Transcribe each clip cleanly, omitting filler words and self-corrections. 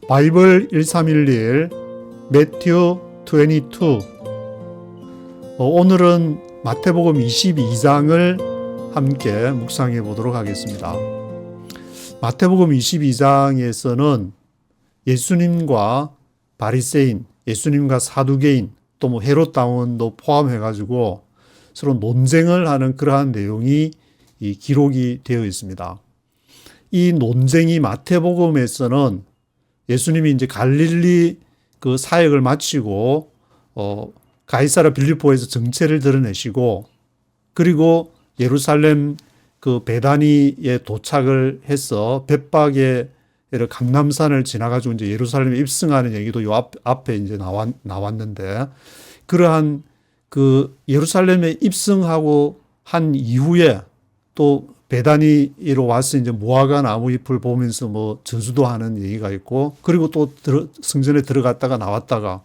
바이블 1311 매튜 22. 오늘은 마태복음 22장을 함께 묵상해 보도록 하겠습니다. 마태복음 22장에서는 예수님과 바리새인, 예수님과 사두개인, 또 헤롯 당원도 포함해 가지고 서로 논쟁을 하는 그러한 내용이 기록이 되어 있습니다. 이 논쟁이 마태복음에서는 예수님이 이제 갈릴리 그 사역을 마치고 가이사랴 빌립보에서 정체를 드러내시고, 그리고 예루살렘 그 베다니에 도착을 해서 벳박의 감람산을 지나가지고 이제 예루살렘에 입성하는 얘기도 요 앞에 이제 나왔는데, 그러한 그 예루살렘에 입성하고 한 이후에 또 베다니로 와서 이제 무화과 나무 잎을 보면서 뭐 저주도 하는 얘기가 있고, 그리고 또 성전에 들어갔다가 나왔다가,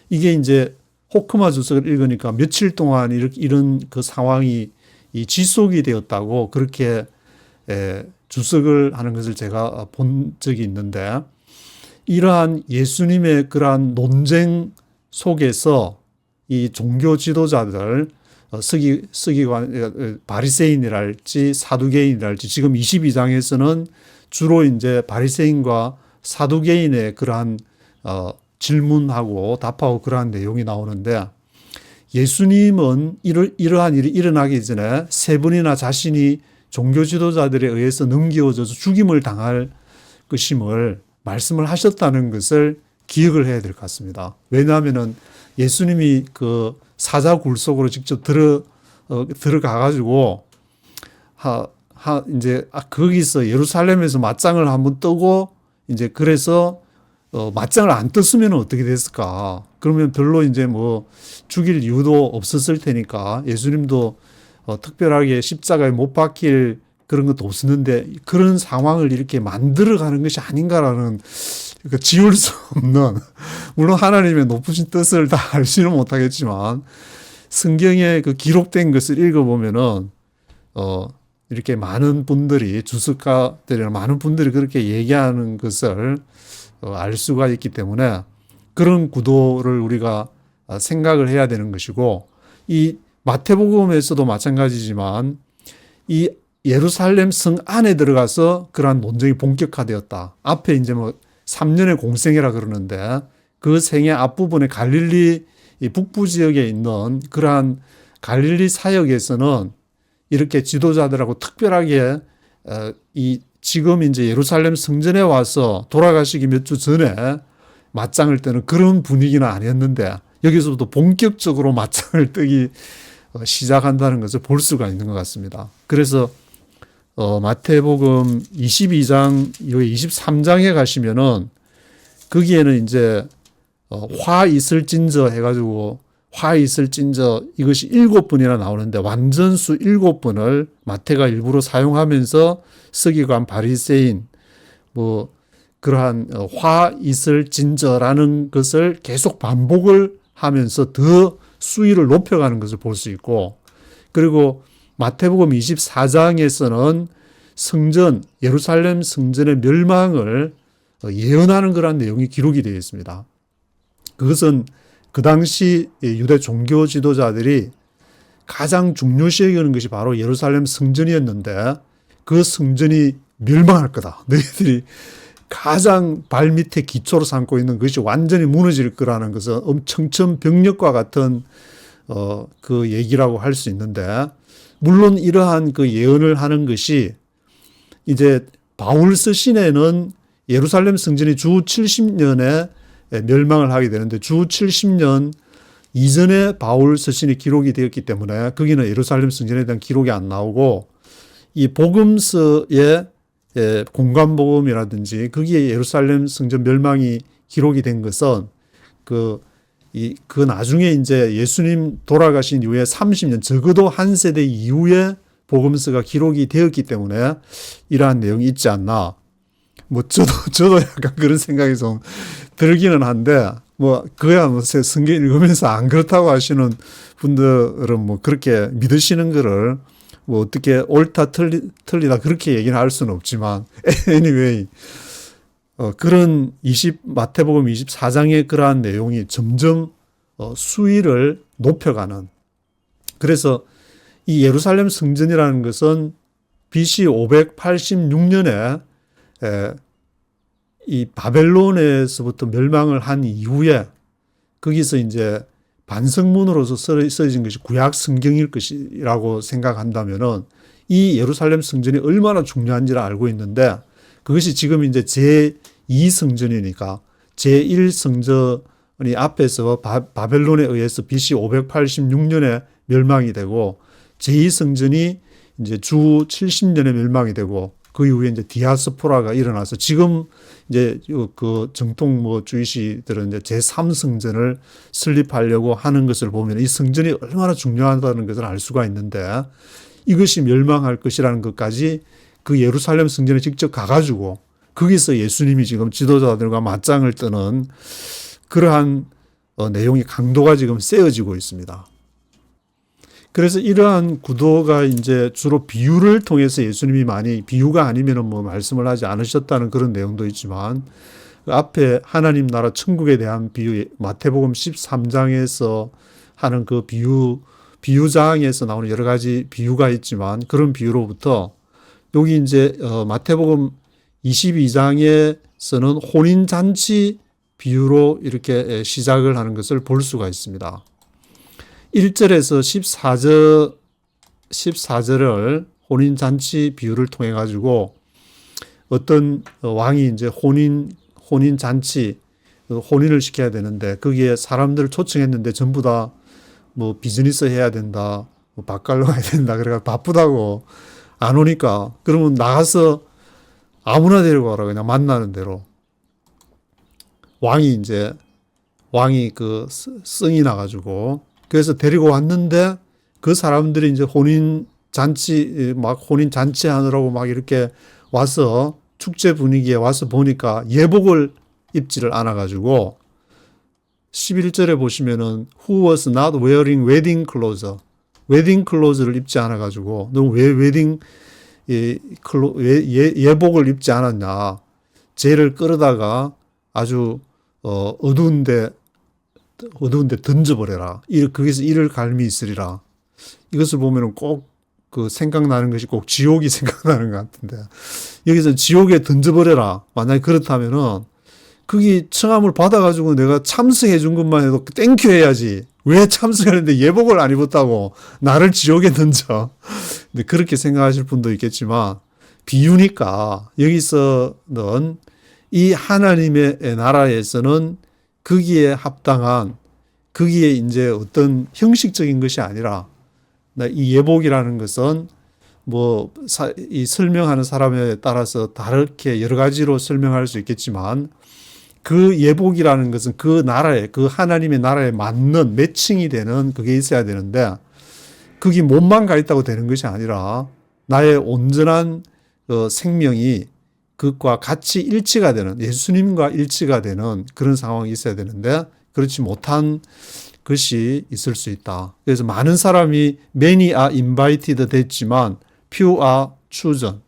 이게 이제 호크마 주석을 읽으니까 며칠 동안 이런 그 상황이 지속이 되었다고 그렇게 주석을 하는 것을 제가 본 적이 있는데, 이러한 예수님의 그러한 논쟁 속에서 이 종교 지도자들, 서기관, 바리새인이랄지 사두개인이랄지, 지금 22장에서는 주로 이제 바리새인과 사두개인의 그러한 질문하고 답하고 그러한 내용이 나오는데, 예수님은 이러한 일이 일어나기 전에 세 번이나 자신이 종교 지도자들에 의해서 넘겨져서 죽임을 당할 것임을 말씀을 하셨다는 것을 기억을 해야 될 것 같습니다. 왜냐하면은 예수님이 그 사자 굴 속으로 직접 들어가가지고, 이제, 거기서 예루살렘에서 맞짱을 한번 뜨고, 이제 그래서, 맞짱을 안 떴으면 어떻게 됐을까? 그러면 별로 이제 뭐 죽일 이유도 없었을 테니까, 예수님도 특별하게 십자가에 못 박힐 그런 것도 없었는데, 그런 상황을 이렇게 만들어가는 것이 아닌가라는, 그러니까 지울 수 없는, 물론 하나님의 높으신 뜻을 다 알지는 못하겠지만, 성경에 그 기록된 것을 읽어보면은, 이렇게 많은 분들이, 주석가들이나 많은 분들이 그렇게 얘기하는 것을 알 수가 있기 때문에, 그런 구도를 우리가 생각을 해야 되는 것이고, 이 마태복음에서도 마찬가지지만, 이 예루살렘 성 안에 들어가서 그러한 논쟁이 본격화되었다. 앞에 이제 뭐 3년의 공생이라 그러는데, 그 생의 앞부분에 갈릴리 북부 지역에 있는 그러한 갈릴리 사역에서는 이렇게 지도자들하고 특별하게 지금 이제 예루살렘 성전에 와서 돌아가시기 몇 주 전에 맞짱을 뜨는 그런 분위기는 아니었는데, 여기서부터 본격적으로 맞짱을 뜨기 시작한다는 것을 볼 수가 있는 것 같습니다. 그래서 마태복음 22장 이후에 23장에 가시면은, 거기에는 이제 화 있을진저 해가지고, 화 있을진저 이것이 7번이나 나오는데, 완전수 7번을 마태가 일부러 사용하면서 서기관 바리새인 뭐 그러한 화 있을진저라는 것을 계속 반복을 하면서 더 수위를 높여가는 것을 볼 수 있고, 그리고 마태복음 24장에서는 성전, 예루살렘 성전의 멸망을 예언하는 그러한 내용이 기록이 되어 있습니다. 그것은 그 당시 유대 종교 지도자들이 가장 중요시 여기는 것이 바로 예루살렘 성전이었는데, 그 성전이 멸망할 거다. 너희들이 가장 발밑에 기초로 삼고 있는 것이 완전히 무너질 거라는 것은 청천벽력과 같은 그 얘기라고 할 수 있는데, 물론 이러한 그 예언을 하는 것이 이제 바울서 시내는 예루살렘 성전이 주 70년에 멸망을 하게 되는데, 주 70년 이전에 바울 서신이 기록이 되었기 때문에 거기는 예루살렘 성전에 대한 기록이 안 나오고, 이 복음서의 공관복음이라든지 거기에 예루살렘 성전 멸망이 기록이 된 것은 그 나중에 이제 예수님 돌아가신 이후에 30년, 적어도 한 세대 이후에 복음서가 기록이 되었기 때문에 이러한 내용이 있지 않나. 뭐 저도 약간 그런 생각이 좀 들기는 한데, 뭐 그야 뭐 성경 읽으면서 안 그렇다고 하시는 분들은 뭐 그렇게 믿으시는 거를 뭐 어떻게 옳다 틀리다 그렇게 얘기는 할 수는 없지만, anyway 그런 마태복음 24장의 그러한 내용이 점점 수위를 높여가는, 그래서 이 예루살렘 성전이라는 것은 BC 586년에 이 바벨론에서부터 멸망을 한 이후에 거기서 이제 반성문으로서 써진 것이 구약 성경일 것이라고 생각한다면은 이 예루살렘 성전이 얼마나 중요한지를 알고 있는데, 그것이 지금 이제 제2성전이니까 제1성전이 앞에서 바벨론에 의해서 BC 586년에 멸망이 되고, 제2성전이 이제 주 70년에 멸망이 되고, 그 이후에 이제 디아스포라가 일어나서 지금 이제 그 정통 주이시들은 이제 제3성전을 설립하려고 하는 것을 보면 이 성전이 얼마나 중요하다는 것을 알 수가 있는데, 이것이 멸망할 것이라는 것까지 그 예루살렘 성전에 직접 가가지고 거기서 예수님이 지금 지도자들과 맞짱을 뜨는 그러한 내용이 강도가 지금 세어지고 있습니다. 그래서 이러한 구도가 이제 주로 비유를 통해서 예수님이 많이, 비유가 아니면은 말씀을 하지 않으셨다는 그런 내용도 있지만, 그 앞에 하나님 나라 천국에 대한 비유, 마태복음 13장에서 하는 그 비유장에서 나오는 여러 가지 비유가 있지만, 그런 비유로부터 여기 이제 마태복음 22장에서는 혼인잔치 비유로 이렇게 시작을 하는 것을 볼 수가 있습니다. 1절에서 14절을 혼인잔치 비유를 통해 가지고 어떤 왕이 이제 혼인잔치, 혼인을 시켜야 되는데 거기에 사람들을 초청했는데 전부 다 비즈니스 해야 된다, 밥 갈러 가야 된다, 그래가 바쁘다고 안 오니까, 그러면 나가서 아무나 데리고 가라, 그냥 만나는 대로. 왕이 그 성이 나가지고, 그래서 데리고 왔는데 그 사람들이 이제 혼인잔치 하느라고 막 이렇게 와서 축제 분위기에 와서 보니까 예복을 입지를 않아가지고 11절에 보시면은 who was not wearing wedding clothes, 웨딩 클로즈를 입지 않아가지고 너 왜 예복을 입지 않았냐, 쟤를 끌어다가 아주 어두운데 던져버려라, 거기서 이를 갈미 있으리라. 이것을 보면은 꼭 그 생각나는 것이 꼭 지옥이 생각나는 것 같은데, 여기서 지옥에 던져버려라. 만약에 그렇다면은 거기 청함을 받아가지고 내가 참석해 준 것만 해도 땡큐 해야지. 왜 참석하는데 예복을 안 입었다고 나를 지옥에 던져. 근데 그렇게 생각하실 분도 있겠지만, 비유니까 여기서는 이 하나님의 나라에서는 거기에 합당한, 거기에 이제 어떤 형식적인 것이 아니라, 이 예복이라는 것은 이 설명하는 사람에 따라서 다르게 여러 가지로 설명할 수 있겠지만, 그 예복이라는 것은 그 나라에, 그 하나님의 나라에 맞는 매칭이 되는 그게 있어야 되는데, 거기 몸만 가 있다고 되는 것이 아니라 나의 온전한 생명이 그것과 같이 일치가 되는, 예수님과 일치가 되는 그런 상황이 있어야 되는데, 그렇지 못한 것이 있을 수 있다. 그래서 많은 사람이 many are invited 됐지만 few are chosen.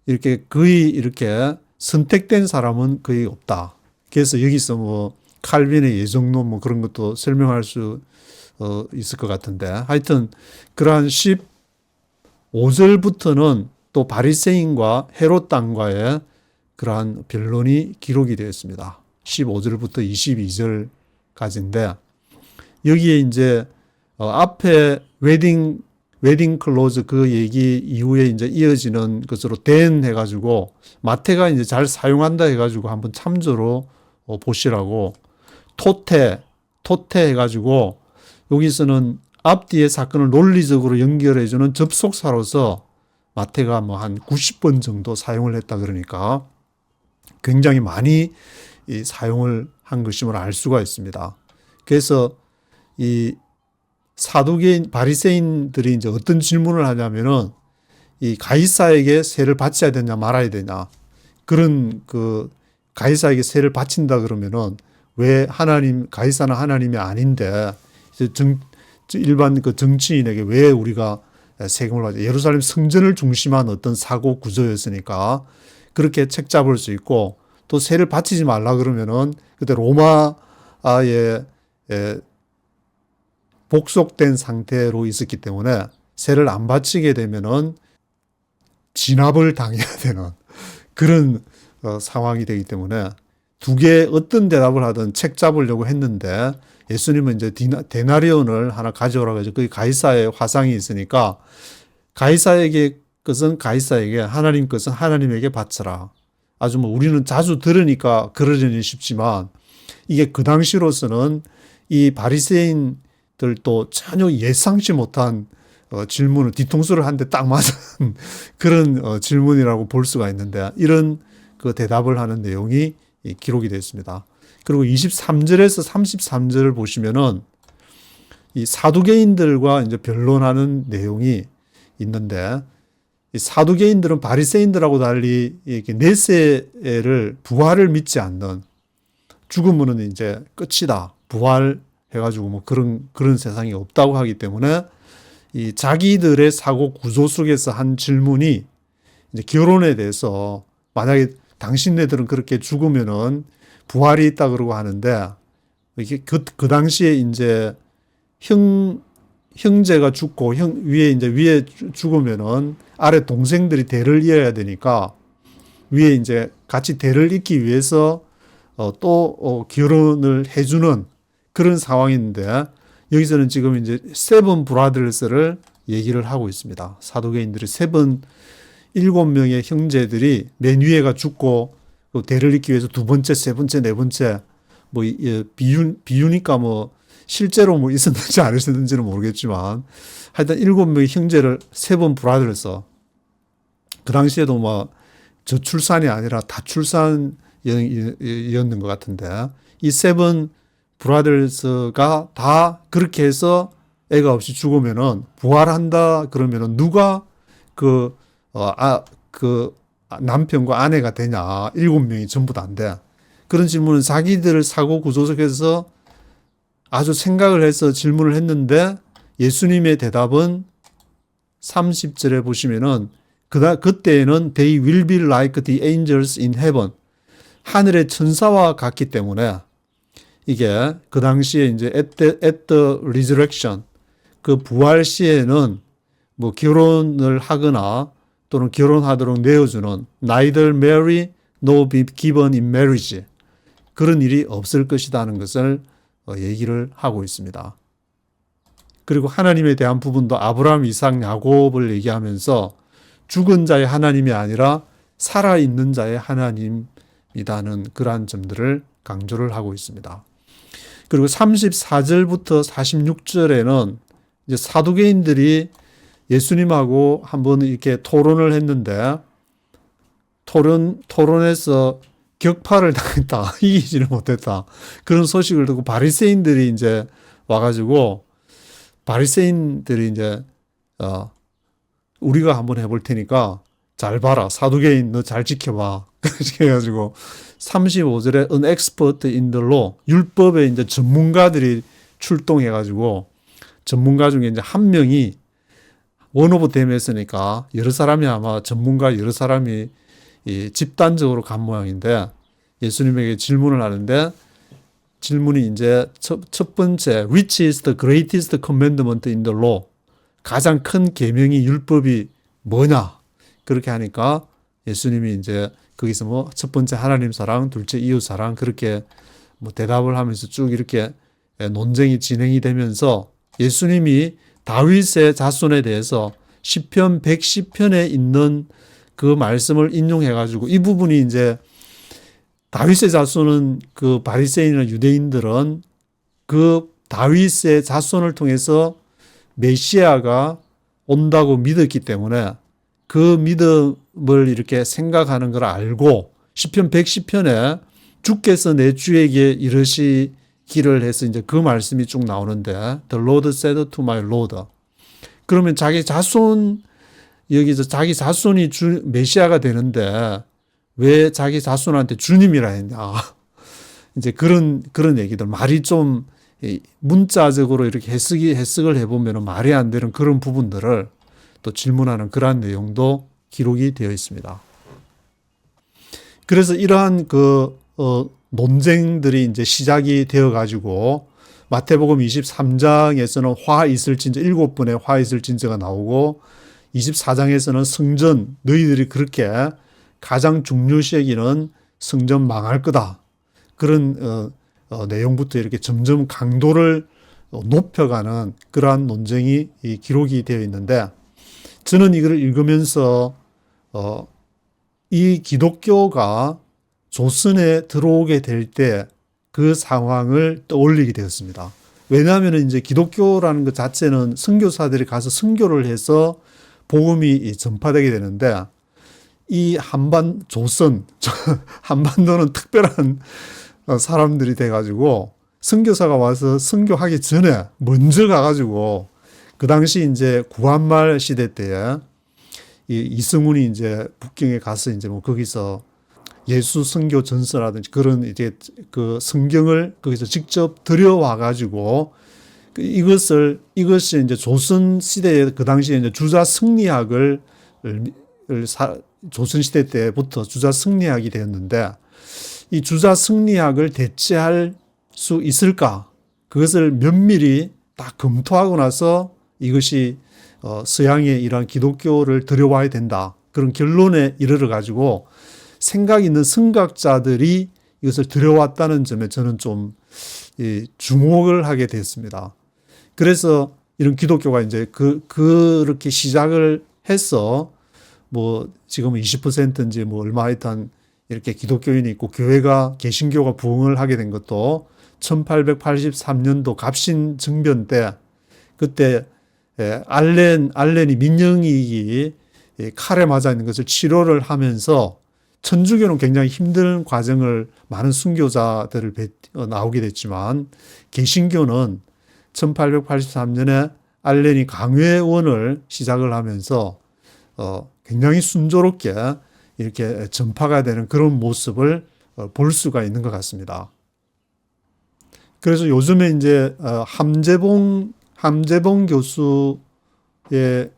이렇게 선택된 사람은 거의 없다. 그래서 여기서 칼빈의 예정론 그런 것도 설명할 수 있을 것 같은데, 하여튼 그러한 15절부터는 또 바리새인과 헤롯 당과의 그러한 변론이 기록이 되어 있습니다. 15절부터 22절까지인데, 여기에 이제 앞에 웨딩 클로즈 그 얘기 이후에 이제 이어지는 것으로 된 해가지고 마태가 이제 잘 사용한다 해가지고 한번 참조로 보시라고, 토테 해가지고 여기서는 앞뒤의 사건을 논리적으로 연결해주는 접속사로서 마태가 한 90번 정도 사용을 했다. 그러니까 굉장히 많이 사용을 한 것임을 알 수가 있습니다. 그래서 이 사두개인 바리새인들이 이제 어떤 질문을 하냐면은, 이 가이사에게 세를 바쳐야 되냐 말아야 되냐, 그런 가이사에게 세를 바친다 그러면은 왜 가이사는 하나님이 아닌데 일반 정치인에게 왜 우리가 세금을 받지? 예루살렘 성전을 중심한 어떤 사고 구조였으니까 그렇게 책 잡을 수 있고, 또 세를 바치지 말라 그러면은 그때 로마에 복속된 상태로 있었기 때문에 세를 안 바치게 되면은 진압을 당해야 되는 그런 상황이 되기 때문에 두 개 어떤 대답을 하든 책 잡으려고 했는데 예수님은 이제 데나리온을 하나 가져오라고 해서 거기 가이사의 화상이 있으니까 가이사에게 것은 가이사에게, 하나님 것은 하나님에게 바쳐라. 아주 뭐 우리는 자주 들으니까 그러려니 쉽지만 이게 그 당시로서는 이 바리새인들도 전혀 예상치 못한 질문을, 뒤통수를 한 대 딱 맞은 그런 질문이라고 볼 수가 있는데, 이런 그 대답을 하는 내용이 기록이 되어 있습니다. 그리고 23절에서 33절을 보시면은 이 사두개인들과 이제 변론하는 내용이 있는데, 이 사두개인들은 바리새인들하고 달리 이렇게 내세를, 부활을 믿지 않는, 죽으면은 이제 끝이다, 부활해가지고 뭐 그런 세상이 없다고 하기 때문에 이 자기들의 사고 구조 속에서 한 질문이 이제 결혼에 대해서, 만약에 당신네들은 그렇게 죽으면은 부활이 있다 그러고 하는데, 이게 그 당시에 이제 형제가 죽고 위에 죽으면은 아래 동생들이 대를 이어야 되니까 위에 이제 같이 대를 잇기 위해서 또 결혼을 해주는 그런 상황인데, 여기서는 지금 이제 세븐 브라더스를 얘기를 하고 있습니다. 사두개인들이 일곱 명의 형제들이 맨 위에가 죽고 대를 잇기 위해서 두 번째, 세 번째, 네 번째, 뭐 비유니까 뭐 실제로 뭐 있었는지 안 있었는지는 모르겠지만 하여튼 일곱 명의 형제를 세븐 브라더스, 그 당시에도 뭐 저출산이 아니라 다출산이었는 것 같은데, 이 세븐 브라더스가 다 그렇게 해서 애가 없이 죽으면은 부활한다 그러면은 누가 그 남편과 아내가 되냐? 일곱 명이 전부 다 안 돼. 그런 질문은 자기들 사고 구조 속에서 아주 생각을 해서 질문을 했는데, 예수님의 대답은 30절에 보시면은 그때에는 they will be like the angels in heaven. 하늘의 천사와 같기 때문에, 이게 그 당시에 이제 at the resurrection, 그 부활 시에는 뭐 결혼을 하거나 또는 결혼하도록 내어주는 neither marry nor be given in marriage, 그런 일이 없을 것이라는 것을 얘기를 하고 있습니다. 그리고 하나님에 대한 부분도 아브라함, 이삭, 야곱을 얘기하면서 죽은 자의 하나님이 아니라 살아있는 자의 하나님이라는 그러한 점들을 강조를 하고 있습니다. 그리고 34절부터 46절에는 이제 사두개인들이 예수님하고 한번 이렇게 토론을 했는데, 토론에서 격파를 당했다, 이기지를 못했다, 그런 소식을 듣고 바리새인들이 이제 와가지고, 바리새인들이 이제 우리가 한번 해볼 테니까 잘 봐라, 사두개인 너 잘 지켜봐, 그렇게 해가지고 35절에 an expert in the law, 율법에 이제 전문가들이 출동해가지고, 전문가 중에 이제 한 명이 원 오브 댐 했으니까 여러 사람이, 아마 전문가 여러 사람이 집단적으로 간 모양인데, 예수님에게 질문을 하는데, 질문이 이제 첫 번째, which is the greatest commandment in the law? 가장 큰 계명이, 율법이 뭐냐? 그렇게 하니까 예수님이 이제 거기서 뭐 첫 번째 하나님 사랑, 둘째 이웃 사랑, 그렇게 뭐 대답을 하면서 쭉 이렇게 논쟁이 진행이 되면서, 예수님이 다윗의 자손에 대해서 시편 110편에 있는 그 말씀을 인용해가지고, 이 부분이 이제 다윗의 자손은, 그 바리새인이나 유대인들은 그 다윗의 자손을 통해서 메시아가 온다고 믿었기 때문에 그 믿음을 이렇게 생각하는 걸 알고, 시편 110편에 주께서 내 주에게 이르시기를 해서 이제 그 말씀이 쭉 나오는데, The Lord said to my Lord. 그러면 자기 자손, 여기서 자기 자손이 메시아가 되는데 왜 자기 자손한테 주님이라 했냐? 이제 그런 얘기들, 말이 좀 문자적으로 이렇게 해석을 해보면 말이 안 되는 그런 부분들을 또 질문하는 그러한 내용도 기록이 되어 있습니다. 그래서 이러한 논쟁들이 이제 시작이 되어 가지고 마태복음 23장에서는 화 있을 진저 7번의 화 있을 진저가 나오고 24장에서는 성전 너희들이 그렇게 가장 중요시 여기는 성전 망할 거다. 그런 내용부터 이렇게 점점 강도를 높여가는 그러한 논쟁이 기록이 되어 있는데 저는 이걸 읽으면서 이 기독교가 조선에 들어오게 될 때 그 상황을 떠올리게 되었습니다. 왜냐하면 이제 기독교라는 것 자체는 선교사들이 가서 선교를 해서 복음이 전파되게 되는데 이 조선, 한반도는 특별한 사람들이 돼가지고 선교사가 와서 선교하기 전에 먼저 가가지고 그 당시 이제 구한말 시대 때에 이승훈이 이제 북경에 가서 이제 뭐 거기서 예수 선교 전서라든지 그런 이제 그 성경을 거기서 직접 들여와 가지고 이것이 이제 조선 시대에 그 당시에 이제 주자 승리학을 조선 시대 때부터 주자 승리학이 되었는데 이 주자 승리학을 대체할 수 있을까? 그것을 면밀히 딱 검토하고 나서 이것이 서양의 이러한 기독교를 들여와야 된다. 그런 결론에 이르러 가지고 생각 있는 선각자들이 이것을 들여왔다는 점에 저는 좀 주목을 하게 됐습니다. 그래서 이런 기독교가 이제 그렇게 시작을 해서 뭐 지금 20%인지 뭐 얼마 하여튼 이렇게 기독교인이 있고 교회가 개신교가 부흥을 하게 된 것도 1883년도 갑신정변 때 그때 알렌이 민영이익이 칼에 맞아 있는 것을 치료를 하면서 천주교는 굉장히 힘든 과정을 많은 순교자들을 나오게 됐지만 개신교는 1883년에 알렌이 강회원을 시작을 하면서 굉장히 순조롭게 이렇게 전파가 되는 그런 모습을 볼 수가 있는 것 같습니다. 그래서 요즘에 이제 함재봉 교수의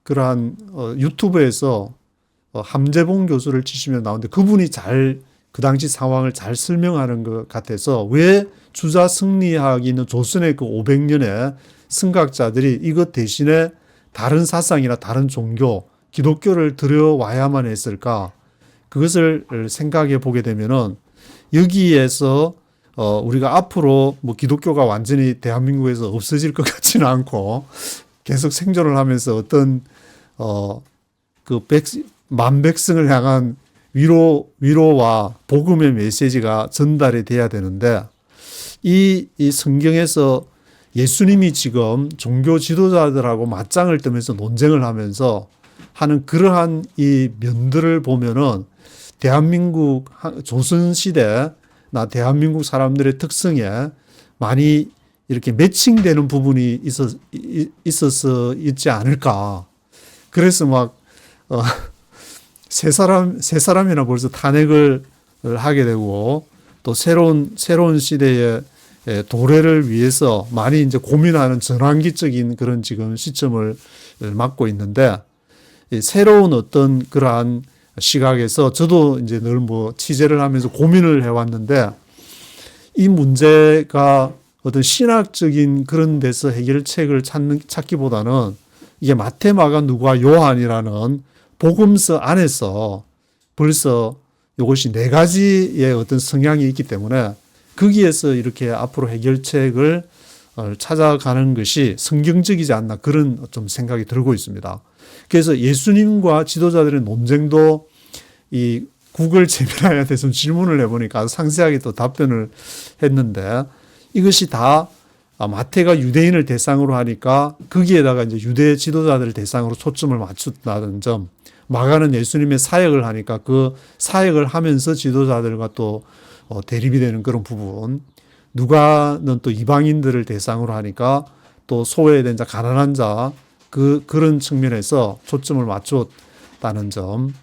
그러한 유튜브에서 함재봉 교수를 치시면 나오는데 그분이 그 당시 상황을 잘 설명하는 것 같아서 왜 주자 승리학이 있는 조선의 그 500년의 선각자들이 이것 대신에 다른 사상이나 다른 종교, 기독교를 들여와야만 했을까? 그것을 생각해 보게 되면은 여기에서 우리가 앞으로 뭐 기독교가 완전히 대한민국에서 없어질 것 같지는 않고 계속 생존을 하면서 어떤 만백성을 향한 위로와 복음의 메시지가 전달이 돼야 되는데 이 성경에서 예수님이 지금 종교 지도자들하고 맞짱을 뜨면서 논쟁을 하면서 하는 그러한 이 면들을 보면은 대한민국 조선시대나 대한민국 사람들의 특성에 많이 이렇게 매칭되는 부분이 있어서 있지 않을까. 그래서 막 세 사람이나 벌써 탄핵을 하게 되고 또 새로운 시대의 도래를 위해서 많이 이제 고민하는 전환기적인 그런 지금 시점을 맞고 있는데 새로운 어떤 그러한 시각에서 저도 이제 늘 뭐 취재를 하면서 고민을 해왔는데 이 문제가 어떤 신학적인 그런 데서 해결책을 찾기보다는 이게 마태, 마가, 누가, 요한이라는 복음서 안에서 벌써 이것이 4가지의 어떤 성향이 있기 때문에 거기에서 이렇게 앞으로 해결책을 찾아가는 것이 성경적이지 않나 그런 좀 생각이 들고 있습니다. 그래서 예수님과 지도자들의 논쟁도 이 구글 제미나이한테 좀 질문을 해보니까 상세하게 또 답변을 했는데 이것이 다 마태가 유대인을 대상으로 하니까 거기에다가 이제 유대 지도자들을 대상으로 초점을 맞춘다는 점, 마가는 예수님의 사역을 하니까 그 사역을 하면서 지도자들과 또 대립이 되는 그런 부분, 누가는 또 이방인들을 대상으로 하니까 또 소외된 자, 가난한 자, 그런 측면에서 초점을 맞췄다는 점,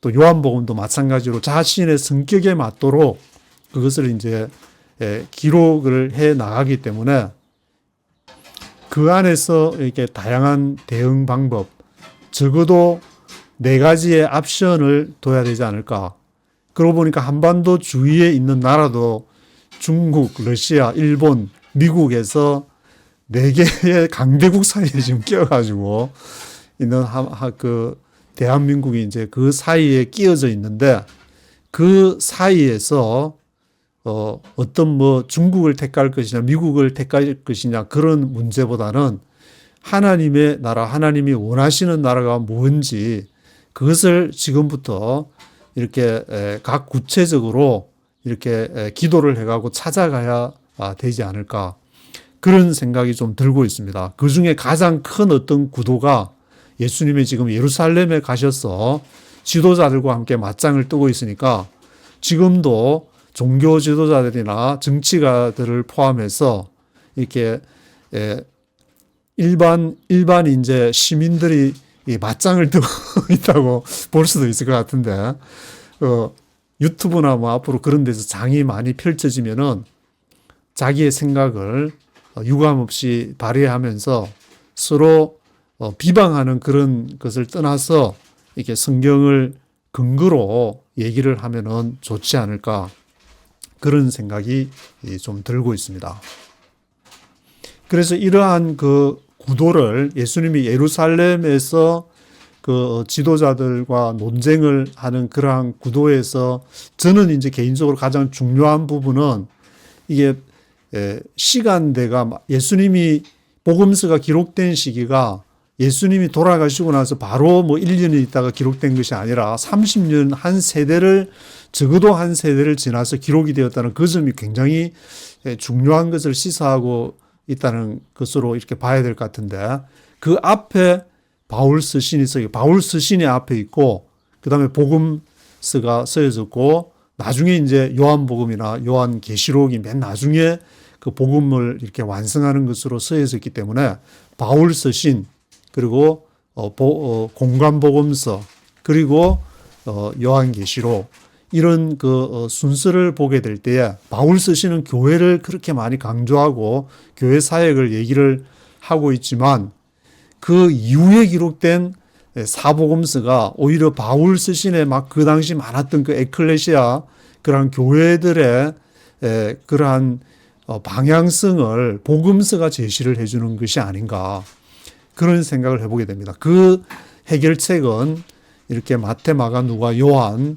또 요한복음도 마찬가지로 자신의 성격에 맞도록 그것을 이제 기록을 해 나가기 때문에 그 안에서 이렇게 다양한 대응 방법, 적어도 4가지의 옵션을 둬야 되지 않을까. 그러고 보니까 한반도 주위에 있는 나라도 중국, 러시아, 일본, 미국에서 4개의 강대국 사이에 지금 끼어가지고 있는 대한민국이 이제 그 사이에 끼어져 있는데, 그 사이에서 어떤 뭐 중국을 택할 것이냐, 미국을 택할 것이냐, 그런 문제보다는 하나님의 나라, 하나님이 원하시는 나라가 뭔지 그것을 지금부터 이렇게 각 구체적으로 이렇게 기도를 해가고 찾아가야 되지 않을까, 그런 생각이 좀 들고 있습니다. 그 중에 가장 큰 어떤 구도가 예수님이 지금 예루살렘에 가셔서 지도자들과 함께 맞짱을 뜨고 있으니까 지금도 종교 지도자들이나 정치가들을 포함해서 이렇게 일반 이제 시민들이 맞짱을 뜨고 있다고 볼 수도 있을 것 같은데, 유튜브나 뭐 앞으로 그런 데서 장이 많이 펼쳐지면은 자기의 생각을 유감없이 발휘하면서 서로 비방하는 그런 것을 떠나서 이렇게 성경을 근거로 얘기를 하면은 좋지 않을까, 그런 생각이 좀 들고 있습니다. 그래서 이러한 그 구도를 예수님이 예루살렘에서 그 지도자들과 논쟁을 하는 그러한 구도에서 저는 이제 개인적으로 가장 중요한 부분은 이게 시간대가, 예수님이 복음서가 기록된 시기가 예수님이 돌아가시고 나서 바로 뭐 1년이 있다가 기록된 것이 아니라 30년 한 세대를, 적어도 한 세대를 지나서 기록이 되었다는 그 점이 굉장히 중요한 것을 시사하고 있다는 것으로 이렇게 봐야 될 것 같은데, 그 앞에 바울 서신이 앞에 있고, 그 다음에 복음서가 쓰여졌고, 나중에 이제 요한복음이나 요한계시록이 맨 나중에 그 복음을 이렇게 완성하는 것으로 쓰여졌기 때문에 바울 서신, 그리고 공관복음서, 그리고 요한계시록, 이런 그 순서를 보게 될 때에 바울 서신은 교회를 그렇게 많이 강조하고 교회 사역을 얘기를 하고 있지만, 그 이후에 기록된 사복음서가 오히려 바울 서신에 막 그 당시 많았던 그 에클레시아, 그러한 교회들의 그러한 방향성을 복음서가 제시를 해주는 것이 아닌가, 그런 생각을 해보게 됩니다. 그 해결책은 이렇게 마태, 마가, 누가, 요한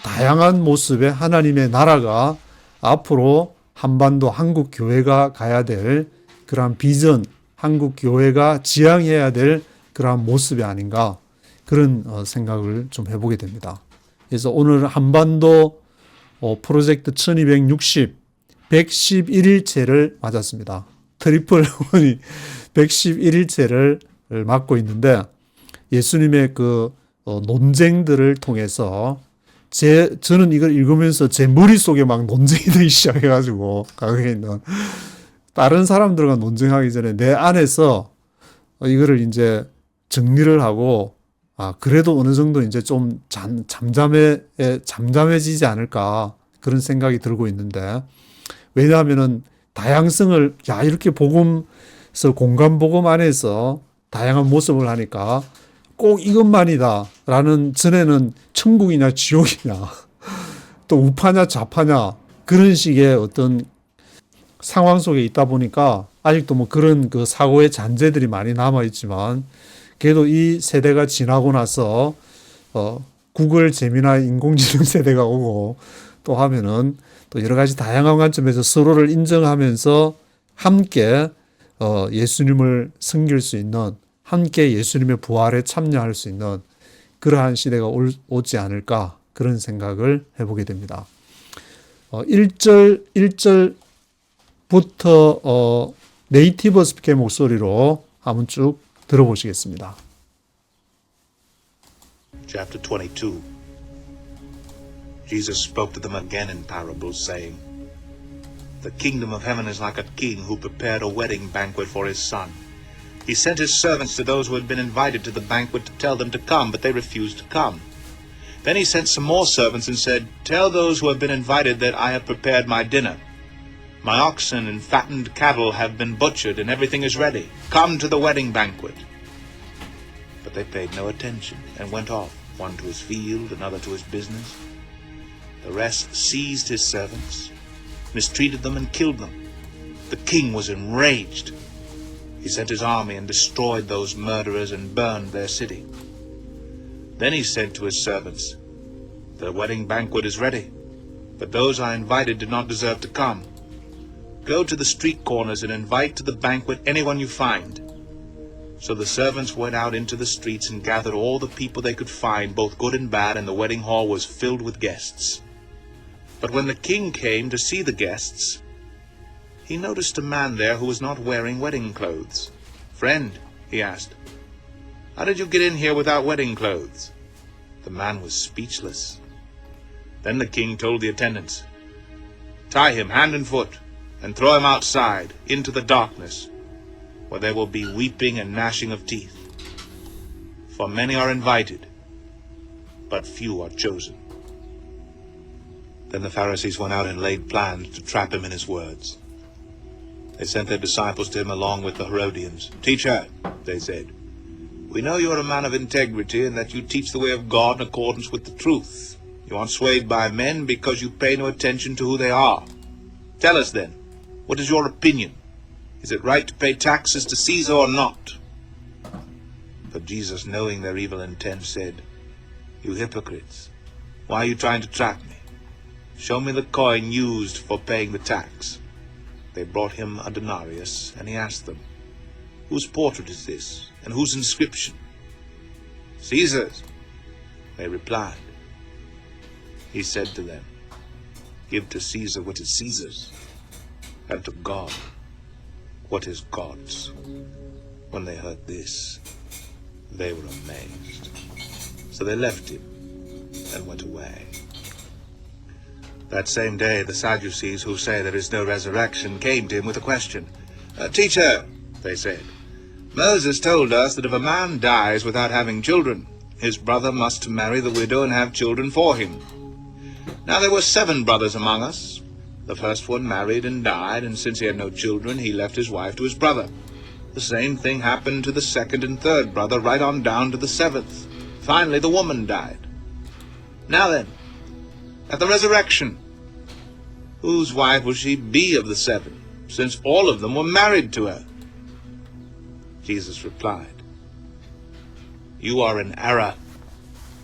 다양한 모습의 하나님의 나라가 앞으로 한반도 한국 교회가 가야 될 그러한 비전, 한국 교회가 지향해야 될 그러한 모습이 아닌가, 그런 생각을 좀 해보게 됩니다. 그래서 오늘 한반도 프로젝트 1260 111일째를 맞았습니다. 트리플 원이 111일째를 맞고 있는데, 예수님의 그 논쟁들을 통해서 저는 이걸 읽으면서 제 머릿속에 막 논쟁이 되기 시작해가지고, 과거에 있는 다른 사람들과 논쟁하기 전에 내 안에서 이거를 이제 정리를 하고, 그래도 어느 정도 이제 좀 잠잠해지지 않을까, 그런 생각이 들고 있는데, 왜냐하면은 다양성을, 이렇게 복음서 공간복음 안에서 다양한 모습을 하니까 꼭 이것만이다 라는, 전에는 천국이냐 지옥이냐 또 우파냐 좌파냐 그런 식의 어떤 상황 속에 있다 보니까 아직도 뭐 그런 그 사고의 잔재들이 많이 남아있지만, 그래도 이 세대가 지나고 나서 구글 제미나이 인공지능 세대가 오고 또 하면은 또 여러 가지 다양한 관점에서 서로를 인정하면서 함께 예수님을 섬길 수 있는, 함께 예수님의 부활에 참여할 수 있는 그러한 시대가 오지 않을까, 그런 생각을 해보게 됩니다. 1절부터 네이티브 스피커의 목소리로 한번 쭉 들어보시겠습니다. Chapter 22. Jesus spoke to them again in parables, saying, The kingdom of heaven is like a king who prepared a wedding banquet for his son. He sent his servants to those who had been invited to the banquet to tell them to come, but they refused to come. Then he sent some more servants and said, Tell those who have been invited that I have prepared my dinner. My oxen and fattened cattle have been butchered, and everything is ready. Come to the wedding banquet. But they paid no attention and went off, one to his field, another to his business. The rest seized his servants, mistreated them, and killed them. The king was enraged. He sent his army and destroyed those murderers and burned their city. Then he said to his servants, "The wedding banquet is ready, but those I invited did not deserve to come. Go to the street corners and invite to the banquet anyone you find." So the servants went out into the streets and gathered all the people they could find, both good and bad, and the wedding hall was filled with guests. But when the king came to see the guests, he noticed a man there who was not wearing wedding clothes. "Friend," he asked, "how did you get in here without wedding clothes?" The man was speechless. Then the king told the attendants, "Tie him hand and foot and throw him outside into the darkness, where there will be weeping and gnashing of teeth. For many are invited, but few are chosen." Then the Pharisees went out and laid plans to trap him in his words. They sent their disciples to him along with the Herodians. "Teacher," they said, "we know you are a man of integrity and that you teach the way of God in accordance with the truth. You aren't swayed by men because you pay no attention to who they are. Tell us then, what is your opinion? Is it right to pay taxes to Caesar or not?" But Jesus, knowing their evil intent, said, "You hypocrites, why are you trying to trap me? Show me the coin used for paying the tax." They brought him a denarius, and he asked them, "Whose portrait is this, and whose inscription?" "Caesar's," they replied. He said to them, "Give to Caesar what is Caesar's, and to God what is God's." When they heard this, they were amazed. So they left him and went away. That same day, the Sadducees, who say there is no resurrection, came to him with a question. "Teacher," they said, "Moses told us that if a man dies without having children, his brother must marry the widow and have children for him. Now there were 7 brothers among us. The first one married and died, and since he had no children, he left his wife to his brother. The same thing happened to the second and third brother, right on down to the 7th. Finally, the woman died. Now then, at the resurrection, whose wife will she be of the 7, since all of them were married to her?" Jesus replied, "You are in error,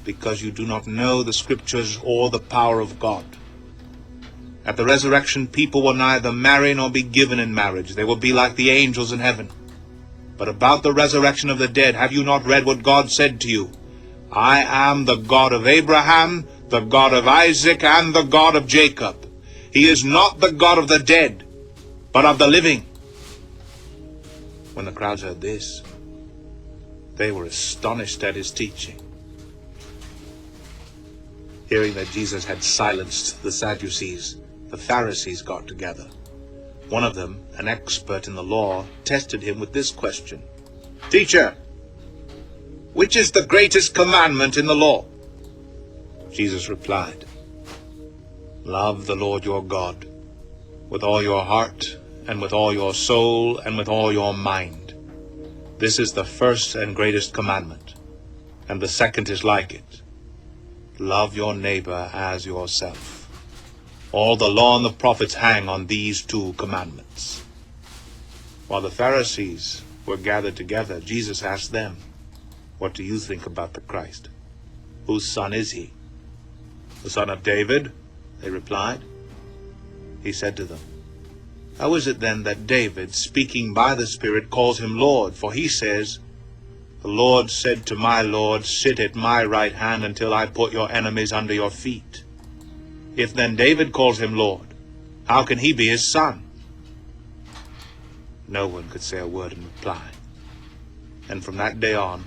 because you do not know the Scriptures or the power of God. At the resurrection, people will neither marry nor be given in marriage. They will be like the angels in heaven. But about the resurrection of the dead, have you not read what God said to you? I am the God of Abraham, the God of Isaac, and the God of Jacob. He is not the God of the dead, but of the living." When the crowds heard this, they were astonished at his teaching. Hearing that Jesus had silenced the Sadducees, the Pharisees got together. One of them, an expert in the law, tested him with this question. "Teacher, which is the greatest commandment in the law?" Jesus replied, "Love the Lord your God with all your heart, and with all your soul, and with all your mind. This is the first and greatest commandment, and the second is like it. Love your neighbor as yourself. All the law and the prophets hang on these 2 commandments." While the Pharisees were gathered together, Jesus asked them, "What do you think about the Christ? Whose son is he?" "The son of David," they replied. He said to them, "How is it then that David, speaking by the Spirit, calls him Lord? For he says, 'The Lord said to my Lord, sit at my right hand until I put your enemies under your feet.' If then David calls him Lord, how can he be his son?" No one could say a word in reply. And from that day on,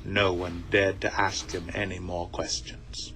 no one dared to ask him any more questions.